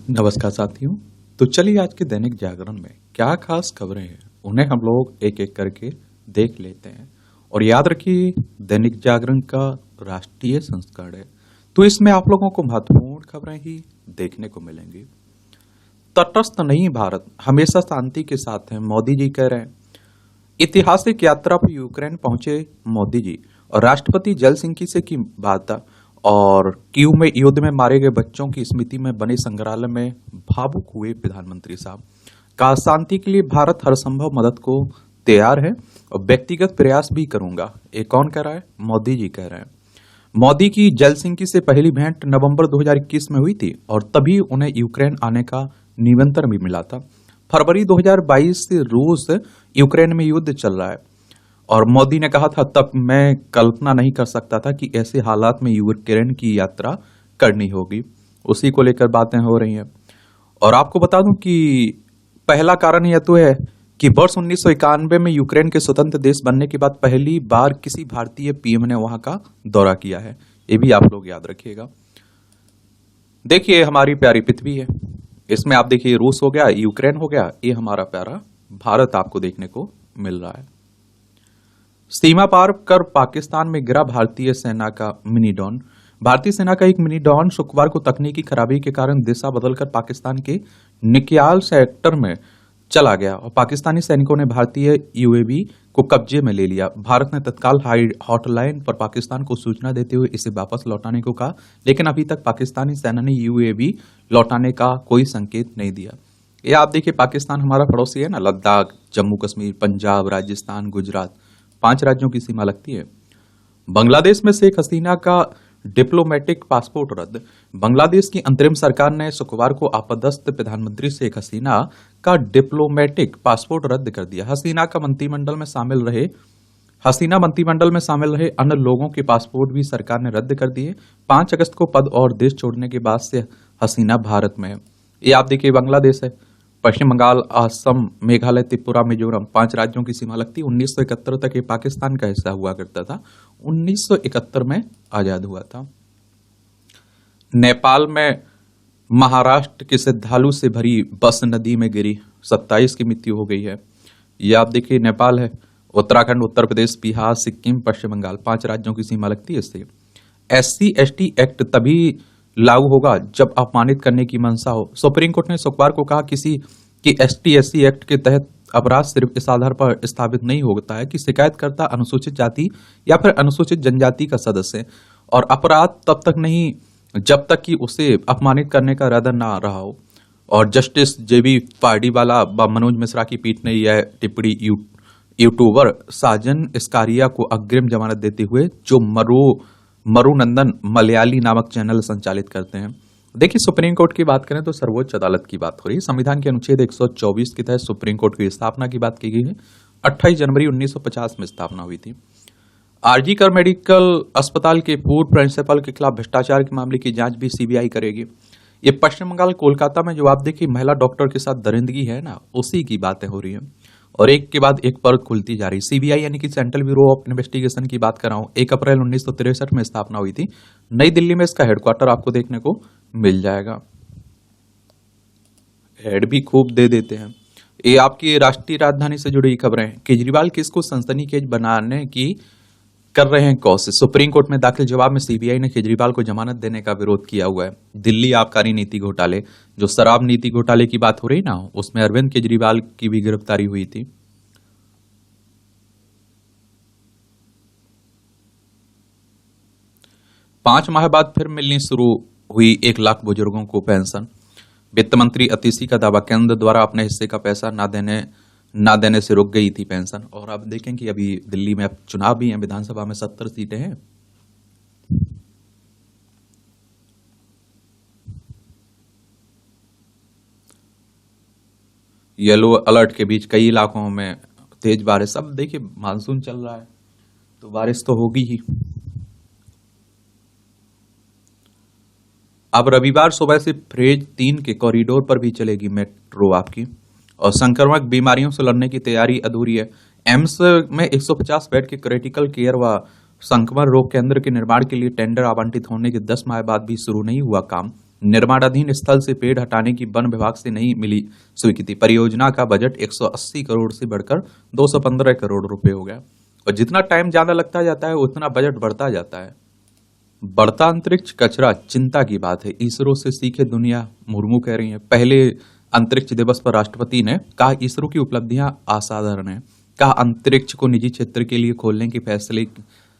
नमस्कार साथियों। तो चलिए आज के दैनिक जागरण में क्या खास खबरें हैं उन्हें हम लोग एक एक करके देख लेते हैं। और याद रखिए, दैनिक जागरण का राष्ट्रीय संस्करण है, तो इसमें आप लोगों को महत्वपूर्ण खबरें ही देखने को मिलेंगी। तटस्थ नहीं भारत, हमेशा शांति के साथ है, मोदी जी कह रहे हैं। ऐतिहासिक यात्रा पर यूक्रेन पहुंचे मोदी जी और राष्ट्रपति जलसिंकी से की वार्ता। और कीव में युद्ध में मारे गए बच्चों की स्मृति में बने संग्रहालय में भावुक हुए प्रधानमंत्री साहब। कहा शांति के लिए भारत हर संभव मदद को तैयार है और व्यक्तिगत प्रयास भी करूंगा। ये कौन कह रहा है? मोदी जी कह रहे हैं। मोदी की जलसिंकी से पहली भेंट नवंबर 2021 में हुई थी और तभी उन्हें यूक्रेन आने का निमंत्रण भी मिला था। फरवरी 2022 से रूस यूक्रेन में युद्ध चल रहा है और मोदी ने कहा था तब मैं कल्पना नहीं कर सकता था कि ऐसे हालात में यूक्रेन की यात्रा करनी होगी। उसी को लेकर बातें हो रही हैं। और आपको बता दूं कि पहला कारण यह तो है कि वर्ष 1991 में यूक्रेन के स्वतंत्र देश बनने के बाद पहली बार किसी भारतीय पीएम ने वहां का दौरा किया है। ये भी आप लोग याद रखिएगा। देखिए, हमारी प्यारी पृथ्वी है, इसमें आप देखिए रूस हो गया, यूक्रेन हो गया, ये हमारा प्यारा भारत आपको देखने को मिल रहा है। सीमा पार कर पाकिस्तान में गिरा भारतीय सेना का मिनी डॉन। भारतीय सेना का एक मिनी डॉन शुक्रवार को तकनीकी खराबी के कारण दिशा बदलकर पाकिस्तान के निकयाल सेक्टर में चला गया और पाकिस्तानी सैनिकों ने भारतीय यूएवी को कब्जे में ले लिया। भारत ने तत्काल हॉटलाइन पर पाकिस्तान को सूचना देते हुए इसे वापस लौटाने को कहा, लेकिन अभी तक पाकिस्तानी सेना ने यूएवी लौटाने का कोई संकेत नहीं दिया। ये आप देखिए, पाकिस्तान हमारा पड़ोसी है ना, लद्दाख, जम्मू कश्मीर, पंजाब, राजस्थान, गुजरात, 5 राज्यों की सीमा लगती है। बांग्लादेश में शेख हसीना का डिप्लोमेटिक पासपोर्ट रद्द। बांग्लादेश की अंतरिम सरकार ने शुक्रवार को आपदस्थ प्रधानमंत्री शेख हसीना का डिप्लोमेटिक पासपोर्ट रद्द कर दिया। हसीना मंत्रिमंडल में शामिल रहे अन्य लोगों के पासपोर्ट भी सरकार ने रद्द कर दिए। 5 अगस्त को पद और देश छोड़ने के बाद से हसीना भारत में है। ये आप देखिए, बांग्लादेश है, पश्चिम बंगाल, असम, मेघालय, त्रिपुरा, मिजोरम, 5 राज्यों की सीमा लगती। 1971 तक ये पाकिस्तान का हिस्सा हुआ करता था। 1971 में आजाद हुआ था। नेपाल में महाराष्ट्र के श्रद्धालु से भरी बस नदी में गिरी, 27 की मृत्यु हो गई है। ये आप देखिए, नेपाल है, उत्तराखंड, उत्तर प्रदेश, बिहार, सिक्किम, पश्चिम बंगाल, 5 राज्यों की सीमा लगती है इससे। SC/ST एक्ट तभी लागू होगा जब अपमानित करने की मंशा हो। सुप्रीम कोर्ट ने शुक्रवार को कहा किसी की ST/SC एक्ट के तहत अपराध सिर्फ इस आधार पर स्थापित नहीं होता है कि शिकायतकर्ता अनुसूचित जाति या फिर अनुसूचित जनजाति का सदस्य है, और अपराध तब तक नहीं जब तक कि उसे अपमानित करने का इरादा ना रहा हो। और जस्टिस JB पार्डीवाला व मनोज मिश्रा की पीठ ने यह टिप्पणी यूट्यूबर साजन इसकारिया को अग्रिम जमानत देते हुए, जो मरुनंदन मलयाली नामक चैनल संचालित करते हैं। देखिए, सुप्रीम कोर्ट की बात करें तो सर्वोच्च अदालत की बात हो रही है। संविधान के अनुच्छेद 124 के तहत सुप्रीम कोर्ट की स्थापना की बात की गई है। 28 जनवरी 1950 में स्थापना हुई थी। RG कर मेडिकल अस्पताल के पूर्व प्रिंसिपल के खिलाफ भ्रष्टाचार के मामले की जांच भी CBI करेगी। ये पश्चिम बंगाल, कोलकाता में जो आप देखिए महिला डॉक्टर के साथ दरिंदगी है ना, उसी की बातें हो रही है। और एक के बाद एक परत खुलती जा रही। CBI यानी कि सेंट्रल ब्यूरो ऑफ इन्वेस्टिगेशन की बात कर रहा हूं। 1 अप्रैल 1963 में स्थापना हुई थी। नई दिल्ली में इसका हेडक्वार्टर आपको देखने को मिल जाएगा। हेड भी खूब दे देते हैं। ये आपकी राष्ट्रीय राजधानी से जुड़ी खबरें हैं। केजरीवाल किसको सनसनीखेज बनाने की कर रहे हैं कोशिश। सुप्रीम कोर्ट में दाखिल जवाब में CBI ने केजरीवाल को जमानत देने का विरोध किया हुआ है। दिल्ली आबकारी नीति घोटाले, जो शराब नीति घोटाले की बात हो रही ना, उसमें अरविंद केजरीवाल की भी गिरफ्तारी हुई थी। पांच माह बाद फिर मिलनी शुरू हुई 1 लाख बुजुर्गों को पेंशन। वित्त मंत्री अतिशी का दावा, केंद्र द्वारा अपने हिस्से का पैसा ना देने से रुक गई थी पेंशन। और आप देखें कि अभी दिल्ली में अब चुनाव भी हैं, विधानसभा में 70 सीटें हैं। येलो अलर्ट के बीच कई इलाकों में तेज बारिश। अब देखिए, मानसून चल रहा है तो बारिश तो होगी ही। अब रविवार सुबह से फेज 3 के कॉरिडोर पर भी चलेगी मेट्रो आपकी। और संक्रामक बीमारियों से लड़ने की तैयारी अधूरी है। एम्स में 150 बेड के क्रिटिकल केयर व संक्रमण रोग केंद्र के निर्माण के लिए टेंडर आवंटित होने के 10 माह बाद भी शुरू नहीं हुआ काम। निर्माणाधीन स्थल से पेड़ हटाने की वन विभाग से नहीं मिली स्वीकृति। परियोजना का बजट 180 करोड़ से बढ़कर 215 करोड़ रुपए हो गया। और जितना टाइम ज्यादा लगता जाता है उतना बजट बढ़ता जाता है। बढ़ता अंतरिक्ष कचरा चिंता की बात है। इसरो से सीखे दुनिया, मुर्मू कह रही है। पहले अंतरिक्ष दिवस पर राष्ट्रपति ने कहा इसरो की उपलब्धियां असाधारण है। कहा अंतरिक्ष को निजी क्षेत्र के लिए खोलने के फैसले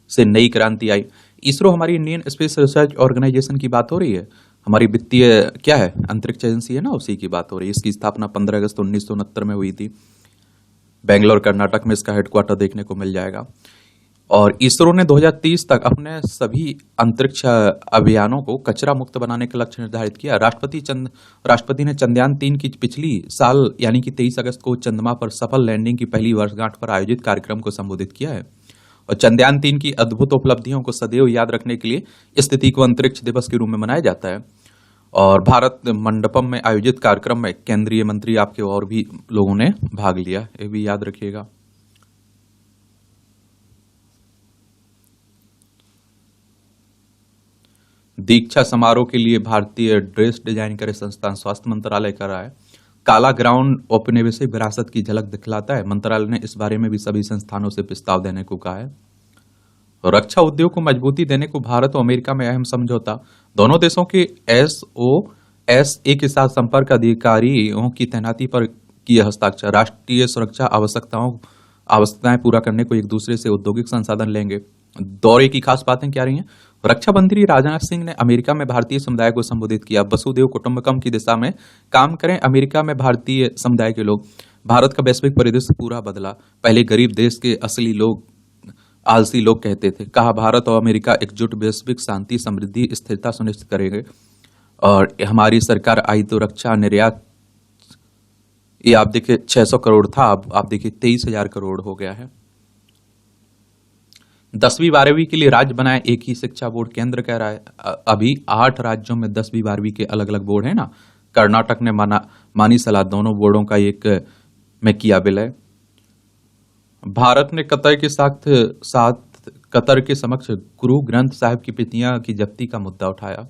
से नई क्रांति आई। इसरो हमारी इंडियन स्पेस रिसर्च ऑर्गेनाइजेशन की बात हो रही है। हमारी वित्तीय क्या है, अंतरिक्ष एजेंसी है ना, उसी की बात हो रही है। इसकी स्थापना 15 अगस्त 1969 में हुई थी। बेंगलोर कर्नाटक में इसका हेडक्वार्टर देखने को मिल जाएगा। और इसरो ने 2030 तक अपने सभी अंतरिक्ष अभियानों को कचरा मुक्त बनाने का लक्ष्य निर्धारित किया। राष्ट्रपति ने चंद्रयान-3 की पिछली साल यानी कि 23 अगस्त को चंद्रमा पर सफल लैंडिंग की पहली वर्षगांठ पर आयोजित कार्यक्रम को संबोधित किया है। और चंद्रयान-3 की अद्भुत उपलब्धियों को सदैव याद रखने के लिए इस तिथि को अंतरिक्ष दिवस के रूप में मनाया जाता है। और भारत मंडपम में आयोजित कार्यक्रम में केंद्रीय मंत्री आपके और भी लोगों ने भाग लिया, ये भी याद रखिएगा। दीक्षा समारोह के लिए भारतीय ड्रेस डिजाइन करे संस्थान, स्वास्थ्य मंत्रालय कर रहा है। काला ग्राउंड औपनिवेशिक विरासत की झलक दिखलाता है। मंत्रालय ने इस बारे में भी सभी संस्थानों से प्रस्ताव देने को कहा है। रक्षा उद्योग को मजबूती देने को भारत और अमेरिका में अहम समझौता। दोनों देशों के SOSA के साथ संपर्क अधिकारियों की तैनाती पर किए हस्ताक्षर। राष्ट्रीय सुरक्षा आवश्यकताएं पूरा करने को एक दूसरे से औद्योगिक संसाधन लेंगे। दौरे की खास बातें क्या रही हैं? रक्षा मंत्री राजनाथ सिंह ने अमेरिका में भारतीय समुदाय को संबोधित किया। वसुधैव कुटुंबकम की दिशा में काम करें अमेरिका में भारतीय समुदाय के लोग। भारत का वैश्विक परिदृश्य पूरा बदला। पहले गरीब देश के असली लोग आलसी लोग कहते थे। कहा भारत और अमेरिका एकजुट वैश्विक शांति, समृद्धि, स्थिरता सुनिश्चित करेंगे। और हमारी सरकार आई तो रक्षा निर्यात, ये आप देखिए 600 करोड़ था, अब आप देखिए 23,000 करोड़ हो गया है। 10वीं 12वीं के लिए राज्य बनाए एक ही शिक्षा बोर्ड, केंद्र कह रहा है। अभी 8 राज्यों में 10वीं 12वीं के अलग अलग बोर्ड है ना। कर्नाटक ने मानी सलाह, दोनों बोर्डों का एक में किया विलय। भारत ने कतर के समक्ष गुरु ग्रंथ साहिब की प्रतियां की जब्ती का मुद्दा उठाया।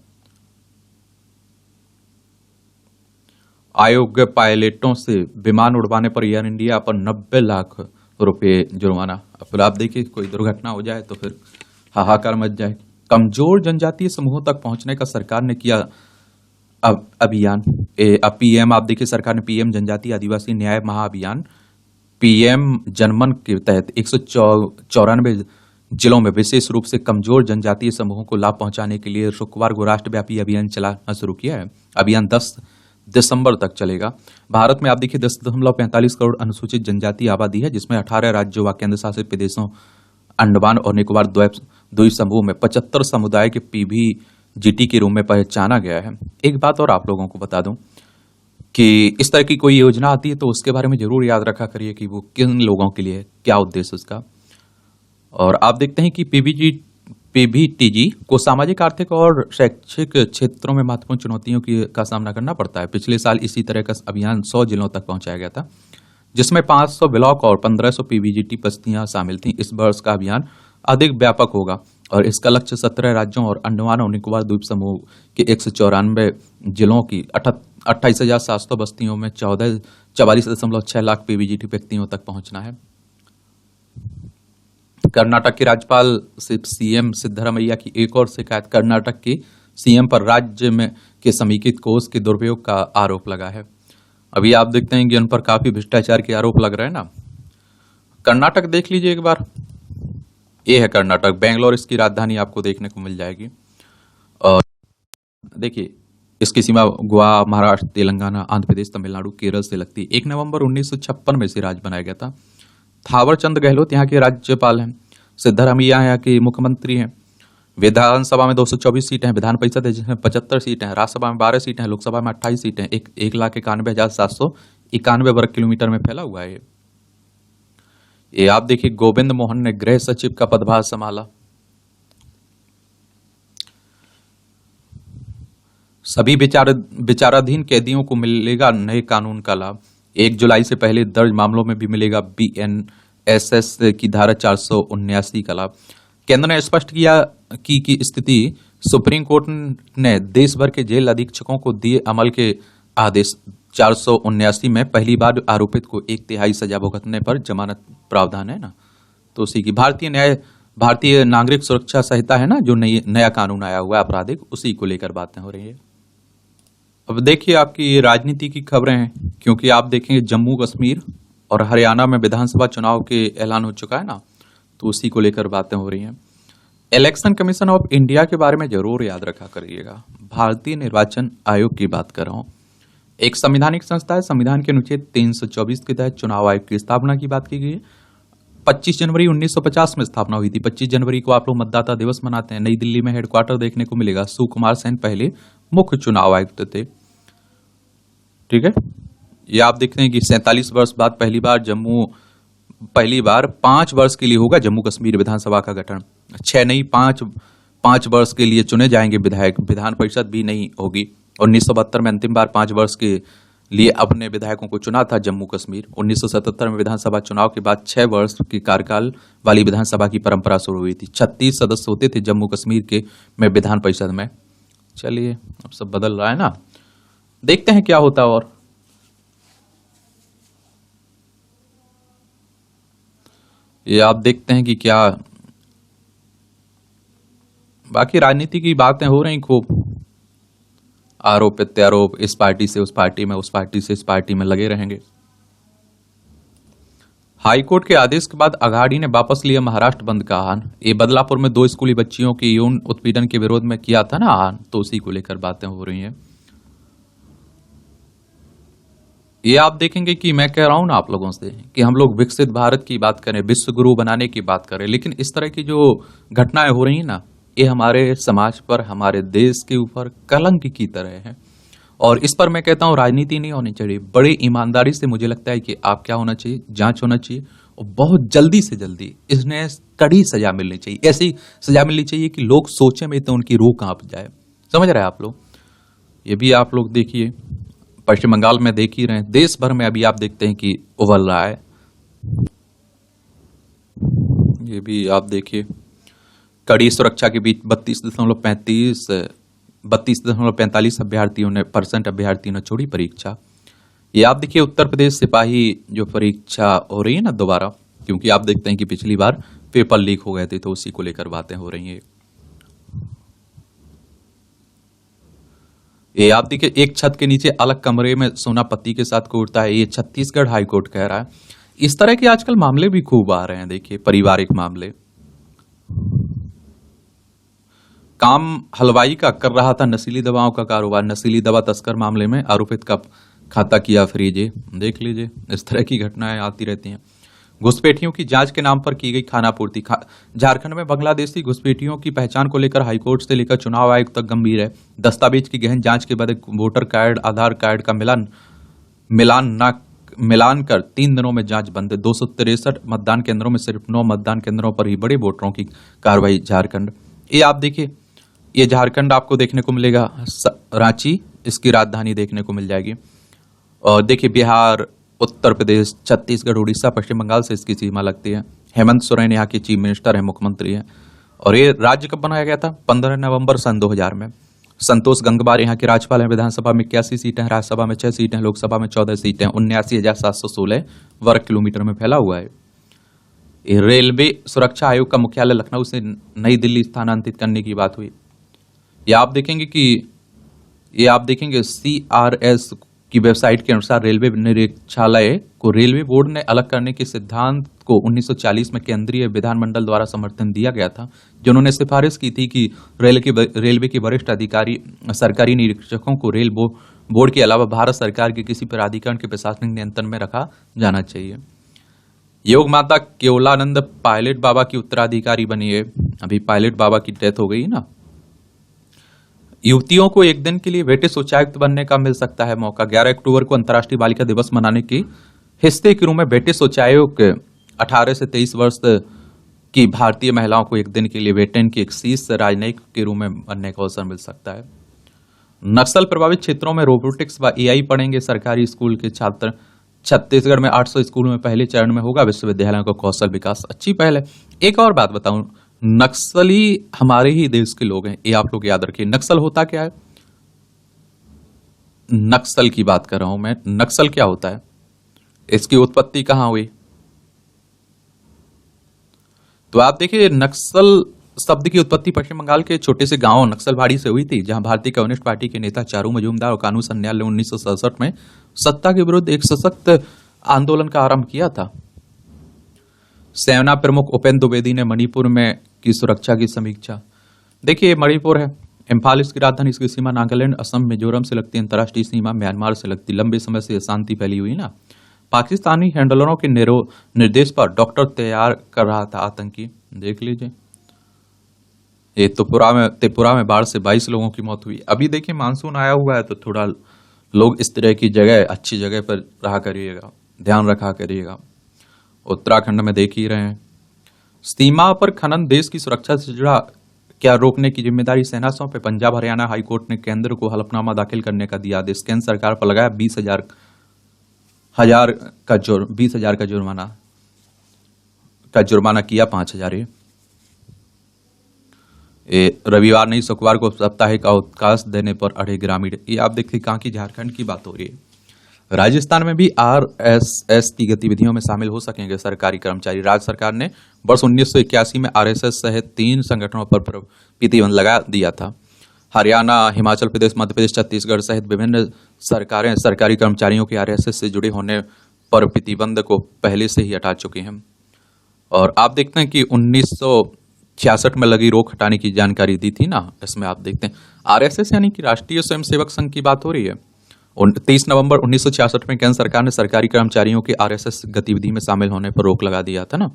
अयोग्य पायलटों से विमान उड़वाने पर एयर इंडिया पर 90 लाख रुपए जुर्माना। फिर आप देखिए कोई दुर्घटना हो जाए तो फिर हाहाकार मच जाए। कमजोर जनजातीय समूहों तक पहुंचने का सरकार ने किया अभियान। पीएम आप देखिए सरकार ने पीएम जनजातीय आदिवासी न्याय महाअभियान पीएम जनमन के तहत 194 जिलों में विशेष रूप से कमजोर जनजातीय समूहों को लाभ पहुंचाने के लिए शुक्रवार को राष्ट्रव्यापी अभियान चलाना शुरू किया है। अभियान 10 दिसंबर तक चलेगा। भारत में आप देखिए 10.45 करोड़ अनुसूचित जनजातीय आबादी है, जिसमें 18 राज्यों व केंद्र शासित प्रदेशों, अंडमान और निकोबार द्वीप समूह में 75 समुदाय के PBGT के रूप में पहचाना गया है। एक बात और आप लोगों को बता दूं कि इस तरह की कोई योजना आती है तो उसके बारे में जरूर याद रखा करिए कि वो किन लोगों के लिए, क्या उद्देश्य उसका। और आप देखते हैं कि PBTG को सामाजिक, आर्थिक और शैक्षिक क्षेत्रों में महत्वपूर्ण चुनौतियों का सामना करना पड़ता है। पिछले साल इसी तरह का अभियान 100 जिलों तक पहुंचाया गया था, जिसमें 500 ब्लॉक और 1500 PBGT बस्तियां शामिल थीं। इस वर्ष का अभियान अधिक व्यापक होगा और इसका लक्ष्य 17 राज्यों और अंडमान और निकोबार द्वीप समूह के 194 जिलों की 28,700 बस्तियों में 44.6 लाख PBGT व्यक्तियों तक पहुंचना है। कर्नाटक के राज्यपाल से सीएम सिद्धरामैया की एक और शिकायत। कर्नाटक के सीएम पर राज्य में के समेकित कोष के दुरुपयोग का आरोप लगा है। अभी आप देखते हैं कि उन पर काफी भ्रष्टाचार के आरोप लग रहे हैं ना। कर्नाटक देख लीजिए एक बार, ये है कर्नाटक, बेंगलोर इसकी राजधानी आपको देखने को मिल जाएगी। और देखिए इसकी सीमा गोवा, महाराष्ट्र, तेलंगाना, आंध्र प्रदेश, तमिलनाडु, केरल से लगती है। 1 नवंबर 1956 में इसे राज्य बनाया गया था। थावर चंद गहलोत यहाँ के राज्यपाल हैं। सिद्धरामैया यहाँ के मुख्यमंत्री हैं। विधानसभा में 224 सीटें हैं, विधान परिषद है जिसमें 75 सीटें हैं, राज्यसभा में 12 सीटें हैं, लोकसभा में 28 सीटें हैं। 1,91,791 वर्ग किलोमीटर में फैला हुआ है। ये आप देखिए गोविंद मोहन ने गृह सचिव का पदभार संभाला। सभी विचाराधीन कैदियों को मिलेगा नए कानून का लाभ। 1 जुलाई से पहले दर्ज मामलों में भी मिलेगा BNSS की धारा 479 का लाभ। केंद्र ने स्पष्ट किया कि स्थिति सुप्रीम कोर्ट ने देश भर के जेल अधीक्षकों को दिए अमल के आदेश। 479 में पहली बार आरोपित को 1/3 सजा भुगतने पर जमानत प्रावधान है ना। तो उसी की भारतीय नागरिक सुरक्षा संहिता है ना, जो नया कानून आया हुआ है आपराधिक, उसी को लेकर बातें हो रही है। अब देखिए आपकी राजनीति की खबरें हैं, क्योंकि आप देखेंगे जम्मू कश्मीर और हरियाणा में विधानसभा चुनाव के ऐलान हो चुका है ना, तो उसी को लेकर बातें हो रही हैं। इलेक्शन कमीशन ऑफ इंडिया के बारे में जरूर याद रखा करिएगा। भारतीय निर्वाचन आयोग की बात कर रहा हूं। एक संवैधानिक संस्था है। संविधान के अनुच्छेद 324 के तहत चुनाव आयोग की स्थापना की बात की गई है। 25 जनवरी 1950 में स्थापना हुई थी। 25 जनवरी को आप लोग मतदाता दिवस मनाते हैं। नई दिल्ली में हेडक्वार्टर देखने को मिलेगा। सुकुमार सेन पहले मुख्य चुनाव आयुक्त थे। ठीक है, ये आप देखते हैं कि 47 वर्ष बाद पहली बार 5 वर्ष के लिए होगा जम्मू कश्मीर विधानसभा का गठन। 6 नहीं 5 वर्ष के लिए चुने जाएंगे विधायक। विधान परिषद भी नहीं होगी। 1972 में अंतिम बार 5 वर्ष के लिए अपने विधायकों को चुना था जम्मू कश्मीर। 1977 में विधानसभा चुनाव के बाद 6 वर्ष की कार्यकाल वाली विधानसभा की परंपरा शुरू हुई थी। 36 सदस्य होते थे जम्मू कश्मीर के में विधान परिषद में। चलिए अब सब बदल रहा है ना, देखते हैं क्या होता है। और ये आप देखते हैं कि क्या बाकी राजनीति की बातें हो रही खूब। आरोप प्रत्यारोप, इस पार्टी से उस पार्टी में, उस पार्टी से इस पार्टी में लगे रहेंगे। हाईकोर्ट के आदेश के बाद अघाड़ी ने वापस लिया महाराष्ट्र बंद का आह्वान। ये बदलापुर में 2 स्कूली बच्चियों की यौन उत्पीड़न के विरोध में किया था ना आह्वान, तो उसी को लेकर बातें हो रही हैं। ये आप देखेंगे कि मैं कह रहा हूं ना आप लोगों से कि हम लोग विकसित भारत की बात करें, विश्व गुरु बनाने की बात करें, लेकिन इस तरह की जो घटनाएं हो रही हैं ना, ये हमारे समाज पर, हमारे देश के ऊपर कलंक की तरह है। और इस पर मैं कहता हूं राजनीति नहीं होनी चाहिए। बड़ी ईमानदारी से मुझे लगता है कि आप क्या होना चाहिए, जांच होना चाहिए और बहुत जल्दी से जल्दी इसने कड़ी सजा मिलनी चाहिए। ऐसी सजा मिलनी चाहिए कि लोग सोचे में तो उनकी रूह कांप जाए। समझ रहे हैं आप लोग? ये भी आप लोग देखिए, पश्चिम बंगाल में देख ही रहे हैं, देश भर में अभी आप देखते हैं कि उबल रहा है। ये भी आप देखिए, कड़ी सुरक्षा के बीच 32.45 अभ्यर्थियों ने छोड़ी परीक्षा। ये आप देखिए उत्तर प्रदेश सिपाही जो परीक्षा हो रही है ना दोबारा, क्योंकि आप देखते हैं कि पिछली बार पेपर लीक हो गए थे, तो उसी को लेकर बातें हो रही हैं। ये आप देखिए एक छत के नीचे अलग कमरे में सोना पति के साथ कूटता है, ये छत्तीसगढ़ हाईकोर्ट कह रहा है। इस तरह के आजकल मामले भी खूब आ रहे हैं। देखिए पारिवारिक मामले। काम हलवाई का कर रहा था नशीली दवाओं का कारोबार। नशीली दवा तस्कर मामले में आरोपित का खाता किया फ्रीज। देख लीजिए, इस तरह की घटनाएं आती रहती हैं। घुसपैठियों की जांच के नाम पर की गई खानापूर्ति। झारखंड में बांग्लादेशी घुसपैठियों की पहचान को लेकर हाईकोर्ट से लेकर चुनाव आयोग तक गंभीर है। दस्तावेज की गहन जांच के बाद वोटर कार्ड, आधार कार्ड का मिलान कर 3 दिनों में जांच बंद है। 263 मतदान केंद्रों में सिर्फ 9 मतदान केंद्रों पर ही बड़े वोटरों की कार्रवाई। झारखंड, ये आप देखिए, ये झारखंड आपको देखने को मिलेगा। रांची इसकी राजधानी देखने को मिल जाएगी। और देखिए बिहार, उत्तर प्रदेश, छत्तीसगढ़, उड़ीसा, पश्चिम बंगाल से इसकी सीमा लगती है। हेमंत सोरेन यहाँ के चीफ मिनिस्टर है, मुख्यमंत्री है। और ये राज्य कब बनाया गया था? 15 नवंबर सन 2000 में। संतोष गंगवार यहाँ के राज्यपाल हैं। विधानसभा में 81 सीटें हैं, राज्यसभा में 6 सीटें हैं, लोकसभा में 14 सीटें हैं। 79,716 वर्ग किलोमीटर में फैला हुआ है। रेलवे सुरक्षा आयोग का मुख्यालय लखनऊ से नई दिल्ली स्थानांतरित करने की बात हुई। ये आप देखेंगे CRS की वेबसाइट के अनुसार रेलवे निरीक्षालय को रेलवे बोर्ड ने अलग करने के सिद्धांत को 1940 में केंद्रीय विधानमंडल द्वारा समर्थन दिया गया था, जिन्होंने सिफारिश की थी कि रेलवे के वरिष्ठ अधिकारी सरकारी निरीक्षकों को रेल बोर्ड के अलावा भारत सरकार के किसी प्राधिकरण के प्रशासनिक नियंत्रण में रखा जाना चाहिए। योग माता केवलानंद पायलट बाबा की उत्तराधिकारी बनी है। अभी पायलट बाबा की डेथ हो गई ना। युवतियों को एक दिन के लिए ब्रिटिश उच्चायुक्त बनने का मिल सकता है मौका। 11 अक्टूबर को अंतर्राष्ट्रीय बालिका दिवस मनाने की हिस्से के रूप में ब्रिटिश उच्चायुक्त 18 से 23 वर्ष की भारतीय महिलाओं को एक दिन के लिए ब्रिटेन की एक शीर्ष राजनयिक के रूप में बनने का अवसर मिल सकता है। नक्सल प्रभावित क्षेत्रों में रोबोटिक्स व AI पढ़ेंगे सरकारी स्कूल के छात्र। छत्तीसगढ़ में 800 स्कूलों में पहले चरण में होगा विश्वविद्यालयों का कौशल विकास। अच्छी पहल है। एक और बात बताऊं, नक्सली हमारे ही देश के लोग हैं, ये आप लोग याद रखिए। नक्सल होता क्या है? नक्सल की बात कर रहा हूं मैं। नक्सल क्या होता है, इसकी उत्पत्ति कहां हुई? तो आप देखिए, नक्सल शब्द की उत्पत्ति पश्चिम बंगाल के छोटे से गांव नक्सलबाड़ी से हुई थी, जहां भारतीय कम्युनिस्ट पार्टी के नेता चारू मजूमदार और कानू सन्याल ने 1967 में सत्ता के विरुद्ध एक सशक्त आंदोलन का आरंभ किया था। सेना प्रमुख उपेंद्र द्विवेदी ने मणिपुर में की सुरक्षा की समीक्षा। देखिए, मणिपुर है, इम्फाल इसकी राजधानी, इसकी सीमा नागालैंड, असम, मिजोरम से लगती, अंतर्राष्ट्रीय सीमा म्यांमार से लगती। लंबे समय से अशांति फैली हुई ना। पाकिस्तानी हैंडलरों के निर्देश पर डॉक्टर तैयार कर रहा था आतंकी। देख लीजिए, ये त्रिपुरा में बाढ़ से 22 लोगों की मौत हुई। अभी देखिए, मानसून आया हुआ है, तो थोड़ा लोग इस तरह की जगह, अच्छी जगह पर रहा करिएगा, ध्यान रखा करिएगा। उत्तराखंड में देख ही रहे हैं, सीमा पर खनन देश की सुरक्षा से जुड़ा, क्या रोकने की जिम्मेदारी सेना सौंपे? पंजाब हरियाणा हाईकोर्ट ने केंद्र को हलफनामा दाखिल करने का दिया आदेश। केंद्र सरकार पर लगाया 20,000 का जुर्माना किया 5,000। रविवार नहीं, शुक्रवार को साप्ताहिक अवकाश देने पर अड़े ग्रामीण। ये आप देखिए, कहां की, झारखंड की बात हो रही है। राजस्थान में भी आरएसएस की गतिविधियों में शामिल हो सकेंगे सरकारी कर्मचारी। राज्य सरकार ने वर्ष 1981 में आरएसएस सहित 3 संगठनों पर प्रतिबंध लगा दिया था। हरियाणा, हिमाचल प्रदेश, मध्य प्रदेश, छत्तीसगढ़ सहित विभिन्न सरकारें सरकारी कर्मचारियों के आरएसएस से जुड़े होने पर प्रतिबंध को पहले से ही हटा चुकी हैं। और आप देखते हैं कि 1966 में लगी रोक हटाने की जानकारी दी थी ना, इसमें आप देखते हैं आरएसएस यानी कि राष्ट्रीय स्वयंसेवक संघ की बात हो रही है। 30 नवंबर 1966 में केंद्र सरकार ने सरकारी कर्मचारियों के आरएसएस गतिविधि में शामिल होने पर रोक लगा दिया था ना।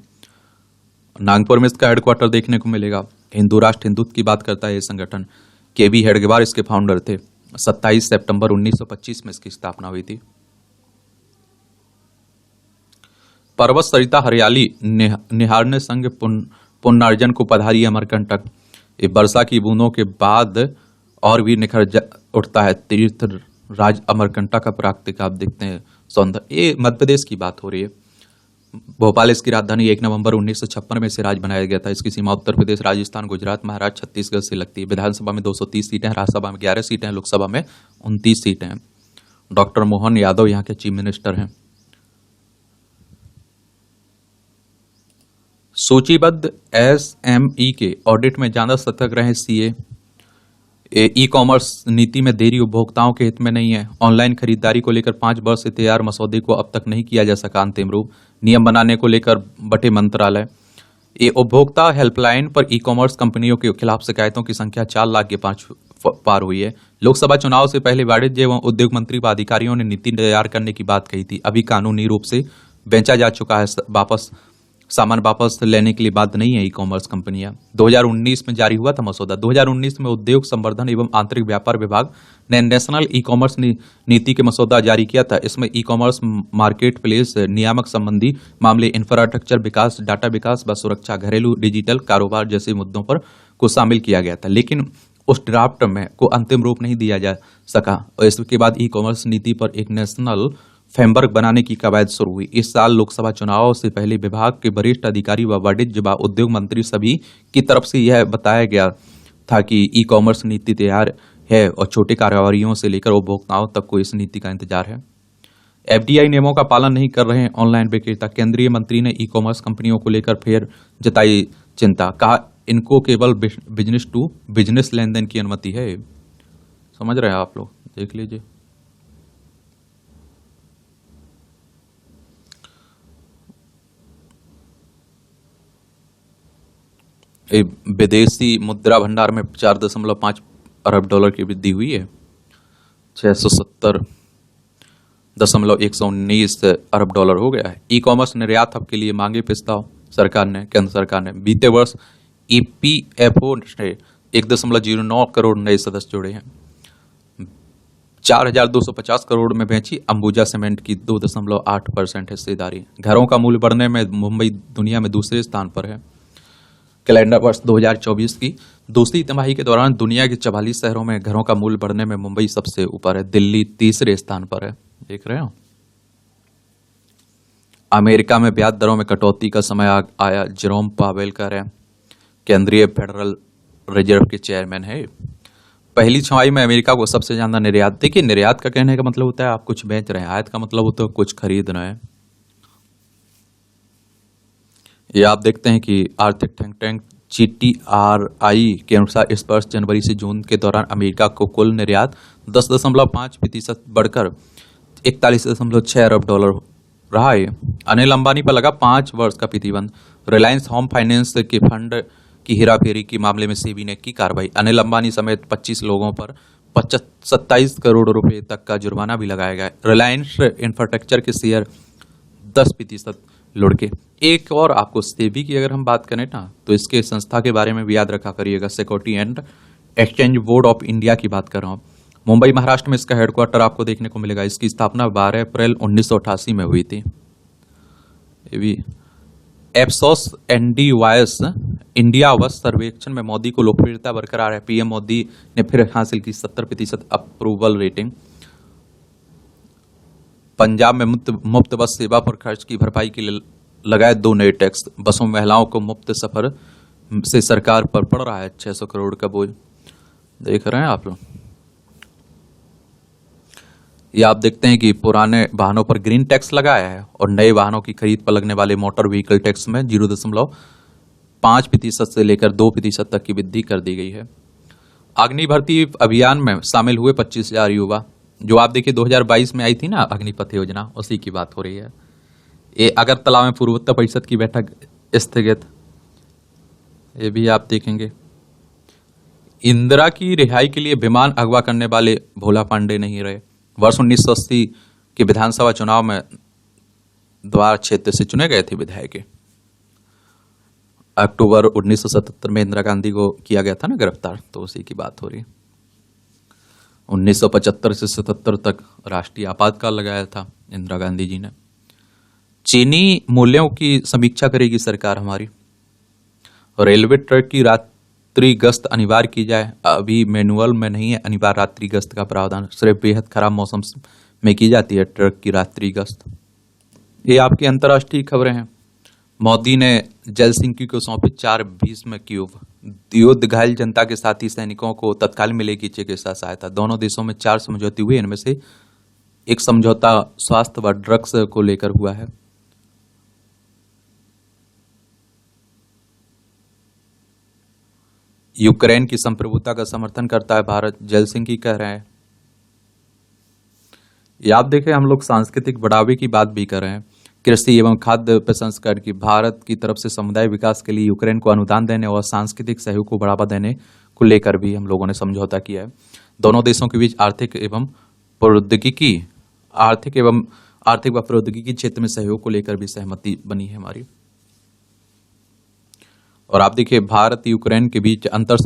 नागपुर में इसका हेडक्वार्टर देखने को मिलेगा। हिंदू राष्ट्र हिंदुत्व की बात करता है ये संगठन। केवी हेडगेवार इसके फाउंडर थे। 27 सितंबर 1925 में इसकी स्थापना हुई थी। पर्वत सरिता हरियाली निहारने संग पुनर्जन को पधारी अमरकंटक। ये वर्षा की बूंदों के बाद और भी निखर उठता है तीर्थ राज अमरकंटक का प्राकृतिक, आप देखते हैं सौंदर्य। ये मध्य प्रदेश की बात हो रही है। भोपाल इसकी राजधानी। 1 नवंबर 1956 में इसे राज्य बनाया गया था। इसकी सीमा उत्तर प्रदेश, राजस्थान, गुजरात, महाराष्ट्र, छत्तीसगढ़ से लगती है। विधानसभा में 230 सीटें हैं, राज्यसभा में 11 सीटें हैं, लोकसभा में 29 सीटें हैं। डॉक्टर मोहन यादव यहाँ के चीफ मिनिस्टर हैं। सूचीबद्ध एसएमई के ऑडिट में ज्यादा सतर्क रहे सीए। ई कॉमर्स नीति में देरी उपभोक्ताओं के हित में नहीं है। ऑनलाइन खरीदारी को लेकर 5 वर्ष से तैयार मसौदे को अब तक नहीं किया जा सका अंतिम रूप। नियम बनाने को लेकर बटे मंत्रालय। ये उपभोक्ता हेल्पलाइन पर ई कॉमर्स कंपनियों के खिलाफ शिकायतों की संख्या 4 लाख के पार हुई है। लोकसभा चुनाव से पहले वाणिज्य एवं उद्योग मंत्री व अधिकारियों ने नीति तैयार करने की बात कही थी। अभी कानूनी रूप से बेचा जा चुका है। सामान वापस लेने के लिए बात नहीं है ई कॉमर्स कंपनियां। 2019 में जारी हुआ था मसौदा। 2019 में उद्योग संवर्धन एवं आंतरिक व्यापार विभाग ने नेशनल ई कॉमर्स नीति के मसौदा जारी किया था। इसमें ई कॉमर्स मार्केट प्लेस नियामक संबंधी मामले, इंफ्रास्ट्रक्चर विकास, डाटा विकास व सुरक्षा, घरेलू डिजिटल कारोबार जैसे मुद्दों पर को शामिल किया गया था, लेकिन उस ड्राफ्ट में को अंतिम रूप नहीं दिया जा सका। और इसके बाद ई कॉमर्स नीति पर एक नेशनल फ्रेमवर्क बनाने की कवायद शुरू हुई। इस साल लोकसभा चुनाव से पहले विभाग के वरिष्ठ अधिकारी व वाणिज्य व उद्योग मंत्री सभी की तरफ से यह बताया गया था कि ई कॉमर्स नीति तैयार है और छोटे कारोबारियों से लेकर उपभोक्ताओं तक को इस नीति का इंतजार है। एफडीआई नियमों का पालन नहीं कर रहे हैं ऑनलाइन विक्रेता। केंद्रीय मंत्री ने ई कॉमर्स कंपनियों को लेकर फिर जताई चिंता। कहा इनको केवल बिजनेस टू बिजनेस लेन देन की अनुमति है। समझ रहे हैं आप लोग, देख लीजिए। विदेशी मुद्रा भंडार में 4.5 अरब डॉलर की वृद्धि हुई है। 670.119 अरब डॉलर हो गया है। ई कॉमर्स निर्यात हब के लिए मांगे प्रस्ताव केंद्र सरकार ने। बीते वर्ष ईपीएफओ ने 1.09 करोड़ नए सदस्य जोड़े हैं। 4,250 करोड़ में बेची अंबुजा सीमेंट की 2.8% हिस्सेदारी। घरों का मूल्य बढ़ने में मुंबई दुनिया में दूसरे स्थान पर है। कैलेंडर वर्ष 2024 की दूसरी तिमाही के दौरान दुनिया के 44 शहरों में घरों का मूल्य बढ़ने में मुंबई सबसे ऊपर है, दिल्ली तीसरे स्थान पर है। देख रहे हो। अमेरिका में ब्याज दरों में कटौती का समय आया, जेरोम पावेल कह रहे हैं। केंद्रीय फेडरल रिजर्व के चेयरमैन है। पहली छमाही में अमेरिका को सबसे ज्यादा निर्यात, देखिए निर्यात का कहने का मतलब होता है आप कुछ बेच रहे हैं, आयात का मतलब होता है कुछ खरीद रहे हैं। ये आप देखते हैं कि आर्थिक थिंक टैंक GTRI के अनुसार इस वर्ष जनवरी से जून के दौरान अमेरिका को कुल निर्यात 10.5% बढ़कर 41.6 अरब डॉलर रहा है। अनिल अंबानी पर लगा 5 वर्ष का प्रतिबंध। रिलायंस होम फाइनेंस के फंड की हेराफेरी के मामले में सेबी ने की कार्रवाई। अनिल अंबानी समेत 25 लोगों पर 27 करोड़ रुपए तक का जुर्माना भी लगाया गया है। रिलायंस इंफ्रास्ट्रक्चर के शेयर 10% लुढ़के। एक और आपको सेबी की अगर हम बात करें ना, तो इसके संस्था के बारे में भी याद रखा करिएगा, security and exchange board of India की बात कर रहा हूँ। मुंबई महाराष्ट्र में इसका हेडक्वार्टर आपको देखने को मिलेगा। इसकी स्थापना 12 अप्रैल 1988 में हुई थी। ये भी एप्सोस एनडी वायस इंडिया वस्त सर्वेक्षण में मोदी को लोकप्रियता बरकरार है। पीएम मोदी ने फिर हासिल की 70% अप्रूवल रेटिंग। पंजाब में मुफ्त बस सेवा पर खर्च की भरपाई के लिए लगाए 2 नए टैक्स। बसों में महिलाओं को मुफ्त सफर से सरकार पर पड़ रहा है 600 करोड़ का बोझ। देख रहे हैं आप लोग। ये आप देखते हैं कि पुराने वाहनों पर ग्रीन टैक्स लगाया है और नए वाहनों की खरीद पर लगने वाले मोटर व्हीकल टैक्स में 0.5% से लेकर 2% तक की वृद्धि कर दी गई है। अग्नि भर्ती अभियान में शामिल हुए 25,000 युवा। जो आप देखिए 2022 में आई थी ना अग्निपथ योजना, उसी की बात हो रही है। ये अगरतला में पूर्वोत्तर परिषद की बैठक स्थगित, ये भी आप देखेंगे। इंदिरा की रिहाई के लिए विमान अगवा करने वाले भोला पांडे नहीं रहे। वर्ष 1980 के विधानसभा चुनाव में द्वार क्षेत्र से चुने गए थे विधायक। अक्टूबर 1977 में इंदिरा गांधी को किया गया था ना गिरफ्तार, तो उसी की बात हो रही है। 1975 से 77 तक राष्ट्रीय आपातकाल लगाया था इंदिरा गांधी जी ने। चीनी मूल्यों की समीक्षा करेगी सरकार हमारी। रेलवे ट्रैक की रात्रि गश्त अनिवार्य की जाए। अभी मैनुअल में नहीं है अनिवार्य रात्रि गश्त का प्रावधान, सिर्फ बेहद खराब मौसम में की जाती है ट्रक की रात्रि गश्त। ये आपकी अंतर्राष्ट्रीय खबरें हैं। मोदी ने जलसिंकी को सौंपी 4 भीष्म क्यूब। युद्ध घायल जनता के साथ ही सैनिकों को तत्काल मिलेगी चिकित्सा सहायता। दोनों देशों में 4 समझौते हुए, इनमें से एक समझौता स्वास्थ्य व ड्रग्स को लेकर हुआ है। यूक्रेन की संप्रभुता का समर्थन करता है भारत, जलसिंकी कह रहे हैं। ये आप देखें, हम लोग सांस्कृतिक बढ़ावे की बात भी कर रहे हैं। कृषि एवं खाद्य प्रसंस्करण की भारत की तरफ से समुदाय विकास के लिए यूक्रेन को अनुदान देने और सांस्कृतिक सहयोग को बढ़ावा देने को लेकर भी हम लोगों ने समझौता किया है। दोनों देशों के बीच आर्थिक व प्रौद्योगिकी क्षेत्र में सहयोग को लेकर भी सहमति बनी है हमारी। और आप देखिए, भारत यूक्रेन के बीच अंतर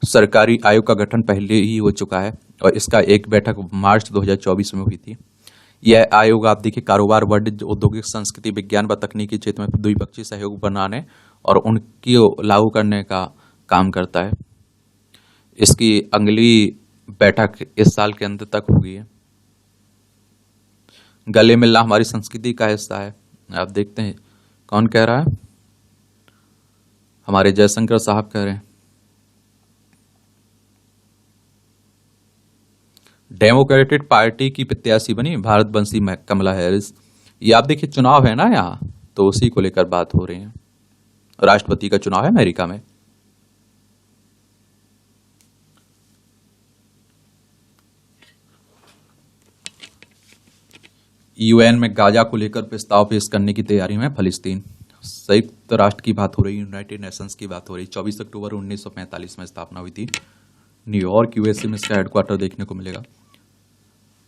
सरकारी आयोग का गठन पहले ही हो चुका है और इसका एक बैठक मार्च 2024 में हुई थी। यह आयोग आप देखिए कारोबार, वाणिज्य, औद्योगिक, संस्कृति, विज्ञान व तकनीकी क्षेत्र में द्विपक्षीय सहयोग बनाने और उनकी लागू करने का काम करता है। इसकी अगली बैठक इस साल के अंत तक होगी। गले मिलना हमारी संस्कृति का हिस्सा है। आप देखते हैं कौन कह रहा है, हमारे जयशंकर साहब कह रहे हैं। डेमोक्रेटिक पार्टी की प्रत्याशी बनी भारतवंशी कमला हैरिस। ये आप देखिए चुनाव है ना यहाँ, तो उसी को लेकर बात हो रही है। राष्ट्रपति का चुनाव है अमेरिका में। यूएन में गाजा को लेकर प्रस्ताव पेश करने की तैयारी में फलस्तीन। संयुक्त राष्ट्र की बात हो रही, यूनाइटेड नेशंस की बात हो रही। 24 अक्टूबर 1945 में स्थापना हुई थी। न्यूयॉर्क यूएसए में इसका हेडक्वार्टर देखने को मिलेगा।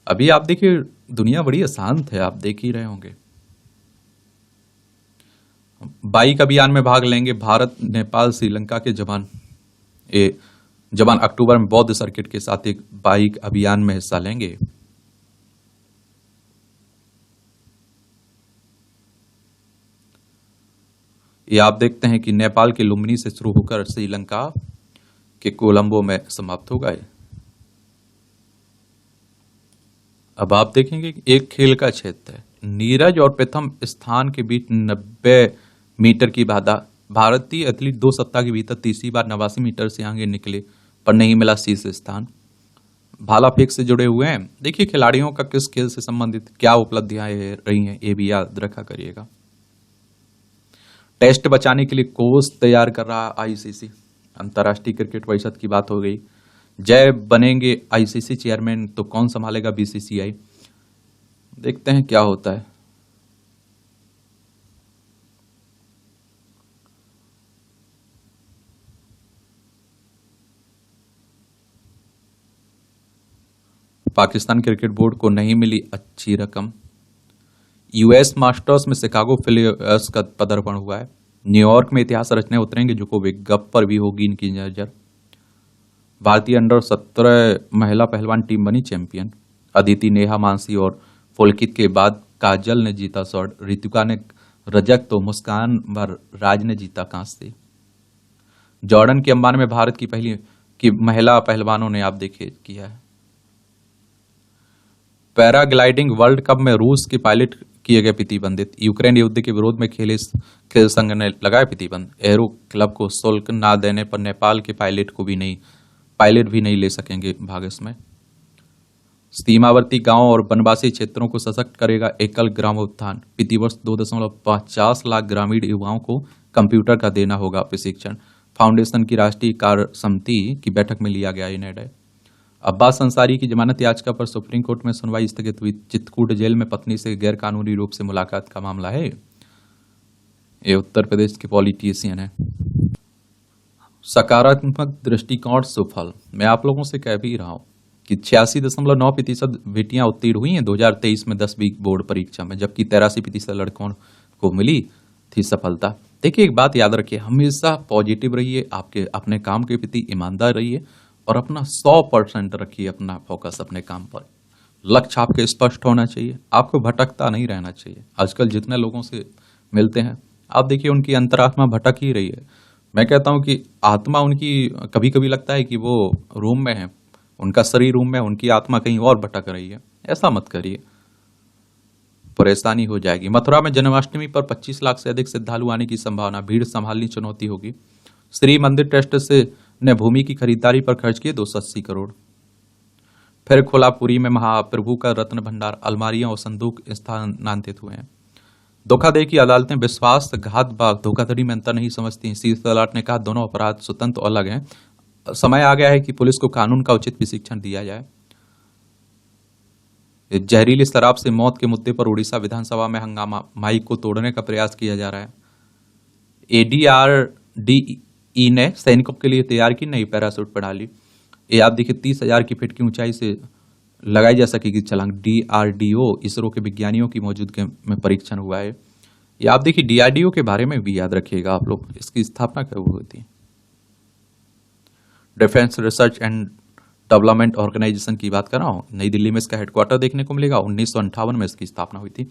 अभी आप देखिए दुनिया बड़ी अशांत है, आप देख ही रहे होंगे। बाइक अभियान में भाग लेंगे भारत, नेपाल, श्रीलंका के जवान। ये जवान अक्टूबर में बौद्ध सर्किट के साथ एक बाइक अभियान में हिस्सा लेंगे। ये आप देखते हैं कि नेपाल के लुम्बिनी से शुरू होकर श्रीलंका के कोलंबो में समाप्त हो गए। अब आप देखेंगे कि एक खेल का क्षेत्र है। नीरज और प्रथम स्थान के बीच 90 मीटर की बाधा भारतीय एथलीट 2 सप्ताह के भीतर तीसरी बार 89 मीटर से आगे निकले पर नहीं मिला शीर्ष स्थान। भाला फेंक से जुड़े हुए हैं। देखिए खिलाड़ियों का किस खेल से संबंधित क्या उपलब्धियां रही हैं, ये भी याद रखा करिएगा। टेस्ट बचाने के लिए कोच तैयार कर रहा आईसीसी, अंतर्राष्ट्रीय क्रिकेट परिषद की बात हो गई। जय बनेंगे आईसीसी चेयरमैन तो कौन संभालेगा बीसीसीआई, देखते हैं क्या होता है। पाकिस्तान क्रिकेट बोर्ड को नहीं मिली अच्छी रकम। यूएस मास्टर्स में शिकागो फिलियर्स का पदार्पण हुआ है। न्यूयॉर्क में इतिहास रचने उतरेंगे जोकोविक, गप पर भी होगी इनकी नजर। भारतीय अंडर-17 महिला पहलवान टीम बनी चैंपियन। अदिति, नेहा, मानसी और पुलकित के बाद काजल ने जीता स्वर्ण। रितिका ने रजत तो मुस्कान व राज ने जीता कांस्य। जॉर्डन के अंबान में भारत की पहली महिला पहलवानों ने आप देखे किया है। पैराग्लाइडिंग वर्ल्ड कप में रूस के पायलट किए गए प्रतिबंधित। यूक्रेन युद्ध के विरोध में खेल संघ ने लगाया प्रतिबंध। एरो क्लब को शुल्क न देने पर नेपाल के पायलट भी नहीं ले सकेंगे भाग इसमें। सीमावर्ती गांव और वनवासी क्षेत्रों को सशक्त करेगा एकल ग्राम उत्थान। प्रतिवर्ष 2.50 लाख ग्रामीण युवाओं को कंप्यूटर का देना होगा प्रशिक्षण। फाउंडेशन की राष्ट्रीय कार्य समिति की बैठक में लिया गया ये निर्णय। अब्बास अंसारी की जमानत याचिका पर सुप्रीम कोर्ट में सुनवाई स्थगित हुई। चित्रकूट जेल में पत्नी से गैर कानूनी रूप से मुलाकात का मामला है। ये उत्तर प्रदेश के पॉलिटिशियन है। सकारात्मक दृष्टिकोण सुफल। मैं आप लोगों से कह भी रहा हूं कि 86.9% बेटियां उत्तीर्ण हुई हैं 2023 में 10वीं बोर्ड परीक्षा में, जबकि 83% लड़कों को मिली थी सफलता। देखिए एक बात याद रखिए, हमेशा पॉजिटिव रहिए, आपके अपने काम के प्रति ईमानदार रहिए और अपना 100% रखिए अपना फोकस अपने काम पर। लक्ष्य आपके स्पष्ट होना चाहिए, आपको भटकता नहीं रहना चाहिए। आजकल जितने लोगों से मिलते हैं आप देखिए उनकी अंतरात्मा भटक ही रही है। मैं कहता हूं कि आत्मा उनकी कभी कभी लगता है कि वो रूम में है, उनका शरीर रूम में, उनकी आत्मा कहीं और भटक रही है। ऐसा मत करिए, परेशानी हो जाएगी। मथुरा में जन्माष्टमी पर 25 लाख से अधिक श्रद्धालु आने की संभावना। भीड़ संभालनी चुनौती होगी। श्री मंदिर ट्रस्ट से ने भूमि की खरीदारी पर खर्च किए 280 करोड़। फिर खुला पुरी में महाप्रभु का रत्न भंडार। अलमारियां और संदूक स्थानांतरित हुए हैं। धोखाधड़ी की अदालतें विश्वासघात व धोखाधड़ी में अंतर नहीं समझती। शीर्ष अदालत ने कहा दोनों अपराध स्वतंत्र और अलग हैं। समय आ गया है कि पुलिस को कानून का उचित प्रशिक्षण दिया जाए। जहरीली शराब से मौत के मुद्दे पर उड़ीसा विधानसभा में हंगामा। माइक को तोड़ने का प्रयास किया जा रहा है। ADRDE ने सैनिकों के लिए तैयार की नई पैराशूट प्रणाली। ये आप देखिए 30,000 की फीट की ऊंचाई से लगाई जा सकेगी छलांग। DRDO इसरो के विज्ञानियों की मौजूदगी में परीक्षण हुआ है। ये आप देखिए DRDO के बारे में भी याद रखिएगा आप लोग, इसकी स्थापना कब हुई थी। Defence research and development organisation की बात कर रहा हूँ। नई दिल्ली में इसका हेडक्वार्टर देखने को मिलेगा। 1958 में इसकी स्थापना हुई थी।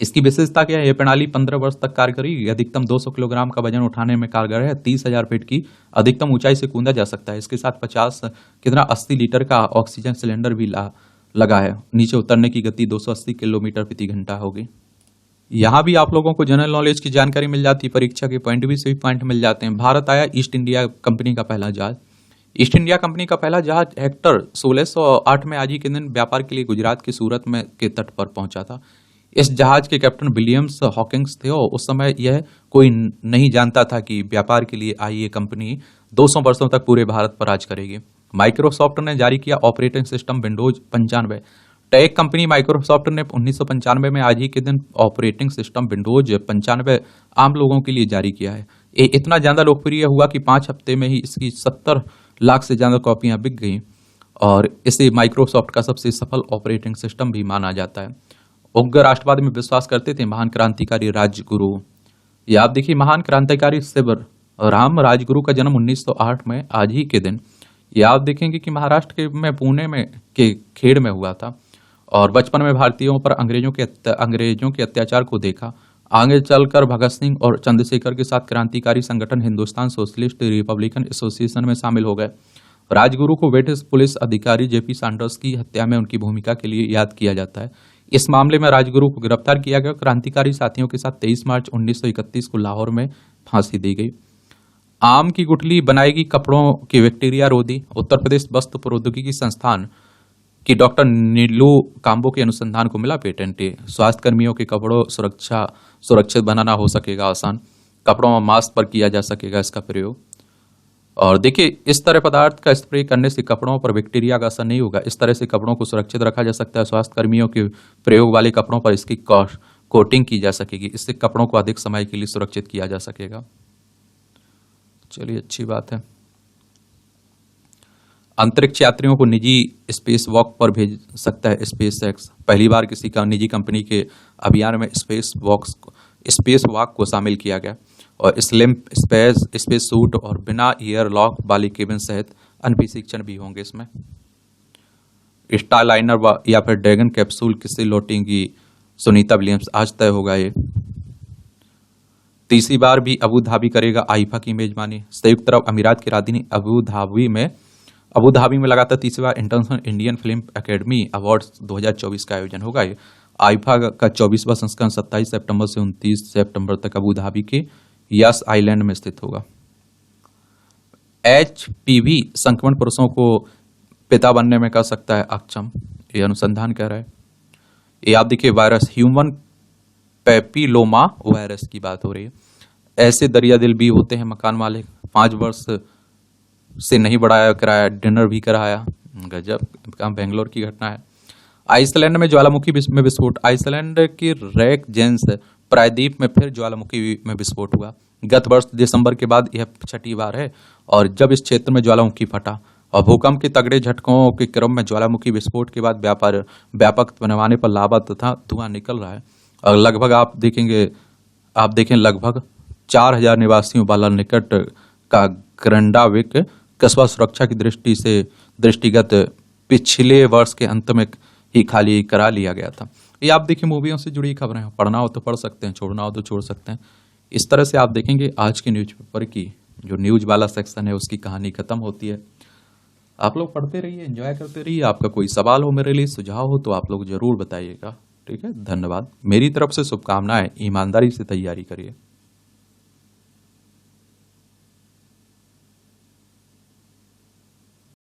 इसकी विशेषता क्या है, यह प्रणाली 15 वर्ष तक कार्य करेगी। अधिकतम 200 किलोग्राम का वजन उठाने में कारगर है। 30,000 फीट की अधिकतम ऊंचाई से कूदा जा सकता है। इसके साथ 80 लीटर का ऑक्सीजन सिलेंडर भी लगा है। नीचे उतरने की गति 280 किलोमीटर प्रति घंटा होगी। यहाँ भी आप लोगों को जनरल नॉलेज की जानकारी मिल जाती है। परीक्षा के पॉइंट भी सभी पॉइंट मिल जाते हैं। भारत आया ईस्ट इंडिया कंपनी का पहला जहाज। ईस्ट इंडिया कंपनी का पहला जहाज हेक्टर 1608 में आज ही के दिन व्यापार के लिए गुजरात के सूरत में के तट पर पहुंचा था। इस जहाज के कैप्टन विलियम्स हॉकिंग्स थे और उस समय यह कोई नहीं जानता था कि व्यापार के लिए आई ये कंपनी 200 वर्षों तक पूरे भारत पर राज करेगी। माइक्रोसॉफ्ट ने जारी किया operating system Windows 95। Tech company Microsoft ने 1995 में आज ही के दिन ऑपरेटिंग सिस्टम विंडोज 95 आम लोगों के लिए जारी किया है। ये इतना ज्यादा लोकप्रिय हुआ कि 5 हफ्ते में ही इसकी 70 लाख से ज्यादा कॉपियां बिक गई और इसे माइक्रोसॉफ्ट का सबसे सफल ऑपरेटिंग सिस्टम भी माना जाता है। उग्र राष्ट्रवाद में विश्वास करते थे महान क्रांतिकारी राजगुरु। ये आप देखिए महान क्रांतिकारी शिवर राम राजगुरु का जन्म 1908 में आज ही के दिन। ये आप देखेंगे कि महाराष्ट्र के में पुणे में के खेड़ में हुआ था और बचपन में भारतीयों पर अंग्रेजों के अत्याचार को देखा। आगे चलकर भगत सिंह और चंद्रशेखर के साथ क्रांतिकारी संगठन हिंदुस्तान सोशलिस्ट रिपब्लिकन एसोसिएशन में शामिल हो गए। राजगुरु को ब्रिटिश पुलिस अधिकारी जेपी सैंडर्स की हत्या में उनकी भूमिका के लिए याद किया जाता है। इस मामले में राजगुरु को गिरफ्तार किया गया। क्रांतिकारी साथियों के साथ 23 मार्च 1931 को लाहौर में फांसी दी गई। आम की गुठली बनाएगी कपड़ों की बैक्टीरिया रोधी। उत्तर प्रदेश वस्त्र प्रौद्योगिकी संस्थान की डॉक्टर नीलू काम्बो के अनुसंधान को मिला पेटेंट। स्वास्थ्य कर्मियों के कपड़ों सुरक्षित बनाना हो सकेगा आसान। कपड़ों और मास्क पर किया जा सकेगा इसका प्रयोग। और देखिए, इस तरह पदार्थ का स्प्रे करने से कपड़ों पर बैक्टीरिया का असर नहीं होगा। इस तरह से कपड़ों को सुरक्षित रखा जा सकता है। स्वास्थ्य कर्मियों के प्रयोग वाले कपड़ों पर इसकी कोटिंग की जा सकेगी। इससे कपड़ों को अधिक समय के लिए सुरक्षित किया जा सकेगा। चलिए, अच्छी बात है। अंतरिक्ष यात्रियों को निजी स्पेस वॉक पर भेज सकता है स्पेस एक्स। पहली बार किसी का निजी कंपनी के अभियान में स्पेस वॉक को शामिल किया गया। और स्लिम स्पेस सूट और बिना एयर लॉक वाली केबिन सहित अन्य प्रशिक्षण भी होंगे इसमें। स्टारलाइनर या फिर ड्रैगन कैप्सूल किससे लौटेंगी सुनीता विलियम्स, आज तय होगा ये। तीसरी बार भी अबू धाबी करेगा आईफा की मेजबानी। संयुक्त अरब अमीरात की राजधानी अबू धाबी में लगातार तीसरी बार international Indian film academy awards 2024 का आयोजन होगा। आईफा का 24वां संस्करण 27 सितंबर से 29 सितंबर तक अबू धाबी के यस आइलैंड में स्थित होगा। एचपीवी संक्रमण पुरुषों को पिता बनने में कर सकता है अक्षम, ये अनुसंधान कह रहा है। ये आप देखिए, वायरस ह्यूमन पेपिलोमा वायरस की बात हो रही है। ऐसे दरिया दिल भी होते हैं मकान मालिक। 5 वर्ष से नहीं बढ़ाया किराया, डिनर भी कराया। गजब, बेंगलोर की घटना है। आइसलैंड में ज्वालामुखी में विस्फोट। आइसलैंड की रेक जेंस प्रायद्वीप में फिर ज्वालामुखी में विस्फोट हुआ। गत वर्ष दिसंबर के बाद यह 6ठी बार है और जब इस क्षेत्र में ज्वालामुखी फटा। और भूकंप के तगड़े झटकों के क्रम में ज्वालामुखी विस्फोट के बाद व्यापक पैमाने पर लावा तथा धुआं निकल रहा है। और लगभग आप देखें लगभग 4000 निवासियों वाला निकट का ग्रंडाविक कस्बा सुरक्षा की दृष्टिगत पिछले वर्ष के अंत में ही खाली करा लिया गया था। ये आप देखिए, मूवियों से जुड़ी खबरें हैं। पढ़ना हो तो पढ़ सकते हैं, छोड़ना हो तो छोड़ सकते हैं। इस तरह से आप देखेंगे आज के न्यूज़पेपर की जो न्यूज वाला सेक्शन है उसकी कहानी खत्म होती है। आप लोग पढ़ते रहिए, एंजॉय करते रहिए। आपका कोई सवाल हो मेरे लिए, सुझाव हो तो आप लोग जरूर बताइएगा। ठीक है, धन्यवाद। मेरी तरफ से शुभकामनाएं। ईमानदारी से तैयारी करिए।